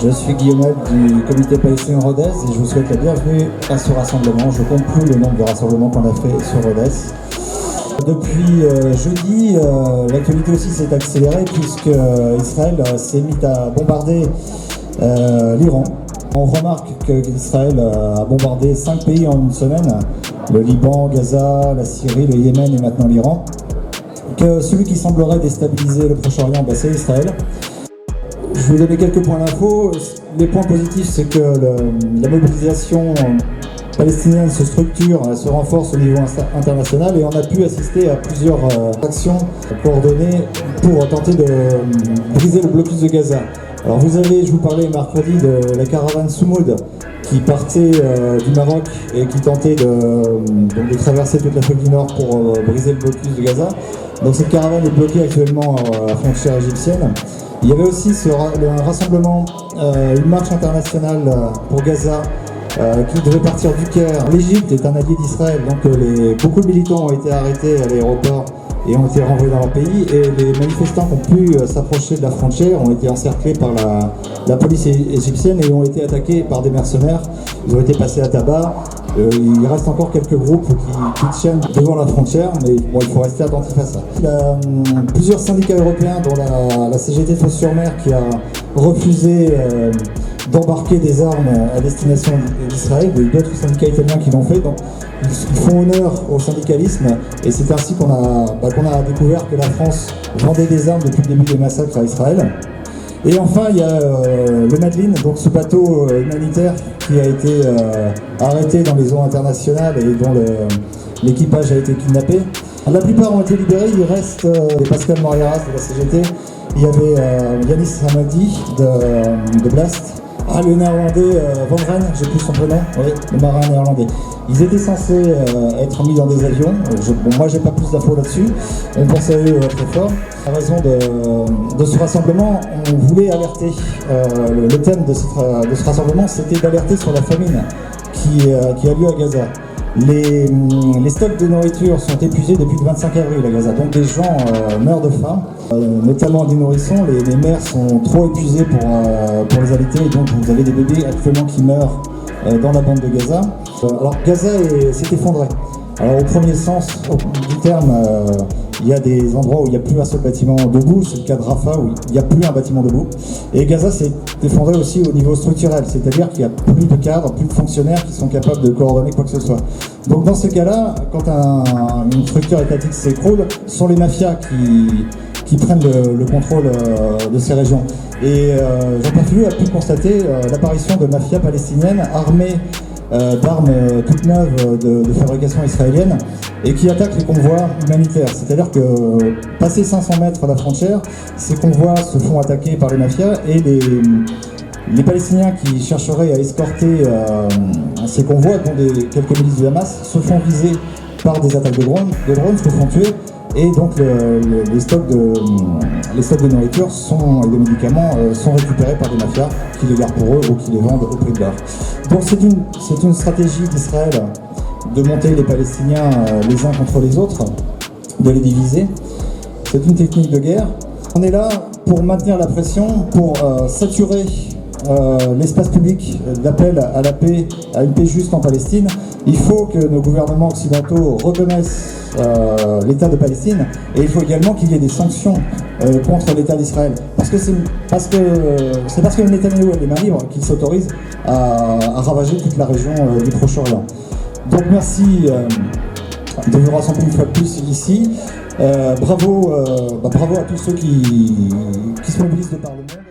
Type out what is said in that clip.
Je suis Guillaume du comité palestinien Rodez et je vous souhaite la bienvenue à ce rassemblement. Je compte plus le nombre de rassemblements qu'on a fait sur Rodez. Depuis jeudi, l'actualité aussi s'est accélérée puisque Israël s'est mis à bombarder l'Iran. On remarque qu'Israël a bombardé 5 pays en une semaine, le Liban, Gaza, la Syrie, le Yémen et maintenant l'Iran. Que celui qui semblerait déstabiliser le Proche-Orient, c'est Israël. Je vais vous donner quelques points d'info. Les points positifs, c'est que la mobilisation palestinienne se structure, se renforce au niveau international et on a pu assister à plusieurs actions coordonnées pour tenter de briser le blocus de Gaza. Alors vous avez, je vous parlais mercredi de la caravane Soumoud qui partait du Maroc et qui tentait de traverser toute l'Afrique du Nord pour briser le blocus de Gaza. Donc cette caravane est bloquée actuellement à la frontière égyptienne. Il y avait aussi un rassemblement, une marche internationale pour Gaza qui devait partir du Caire. L'Égypte est un allié d'Israël, donc beaucoup de militants ont été arrêtés à l'aéroport et ont été renvoyés dans leur pays. Et les manifestants qui ont pu s'approcher de la frontière ont été encerclés par la police égyptienne et ont été attaqués par des mercenaires. Ils ont été passés à tabac. Il reste encore quelques groupes qui tiennent devant la frontière, mais bon, il faut rester attentif à ça. Il y a plusieurs syndicats européens, dont la CGT Fos-sur-Mer, qui a refusé d'embarquer des armes à destination d'Israël. Il y a d'autres syndicats italiens qui l'ont fait, donc ils font honneur au syndicalisme, et c'est ainsi qu'on a découvert que la France vendait des armes depuis le début des massacres à Israël. Et enfin, il y a le Madeleine, donc ce bateau humanitaire qui a été arrêté dans les eaux internationales et dont l'équipage a été kidnappé. La plupart ont été libérés, il reste Pascal Moriaras de la CGT, il y avait Yanis Hamadi de Blast, le néerlandais Van Vren, j'ai plus son prénom, oui, le marin néerlandais. Ils étaient censés être mis dans des avions. Moi, j'ai pas plus d'infos là-dessus. On pense à eux très fort. À raison de ce rassemblement, on voulait alerter. Le thème de ce rassemblement, c'était d'alerter sur la famine qui a lieu à Gaza. Les stocks de nourriture sont épuisés depuis le 25 avril à Gaza. Donc des gens meurent de faim, notamment des nourrissons. Les mères sont trop épuisées pour les allaiter. Et donc vous avez des bébés actuellement qui meurent dans la bande de Gaza. Alors Gaza s'est effondré. Alors au premier sens du terme, il y a des endroits où il n'y a plus un seul bâtiment debout, c'est le cas de Rafah où il n'y a plus un bâtiment debout. Et Gaza s'est effondré aussi au niveau structurel, c'est-à-dire qu'il n'y a plus de cadres, plus de fonctionnaires qui sont capables de coordonner quoi que ce soit. Donc dans ce cas-là, quand une structure étatique s'écroule, ce sont les mafias qui prennent le contrôle de ces régions. Et Jean-Pierre Fulup a pu constater l'apparition de mafias palestiniennes armées d'armes toutes neuves de fabrication israélienne et qui attaquent les convois humanitaires. C'est-à-dire que passer 500 mètres à la frontière, ces convois se font attaquer par les mafias et les Palestiniens qui chercheraient à escorter ces convois, dont quelques milices du Hamas, se font viser par des attaques de drones se font tuer. Et donc les stocks de nourriture et de médicaments sont récupérés par des mafias qui les gardent pour eux ou qui les vendent au prix de l'or. Donc c'est une stratégie d'Israël de monter les Palestiniens les uns contre les autres, de les diviser. C'est une technique de guerre. On est là pour maintenir la pression, pour saturer l'espace public d'appel à la paix, à une paix juste en Palestine. Il faut que nos gouvernements occidentaux reconnaissent l'État de Palestine et il faut également qu'il y ait des sanctions contre l'État d'Israël. Parce que parce que Netanyahou a les mains libres qu'il s'autorise à ravager toute la région du Proche-Orient. Donc merci de vous rassembler une fois de plus ici. Bravo à tous ceux qui se mobilisent de par le monde.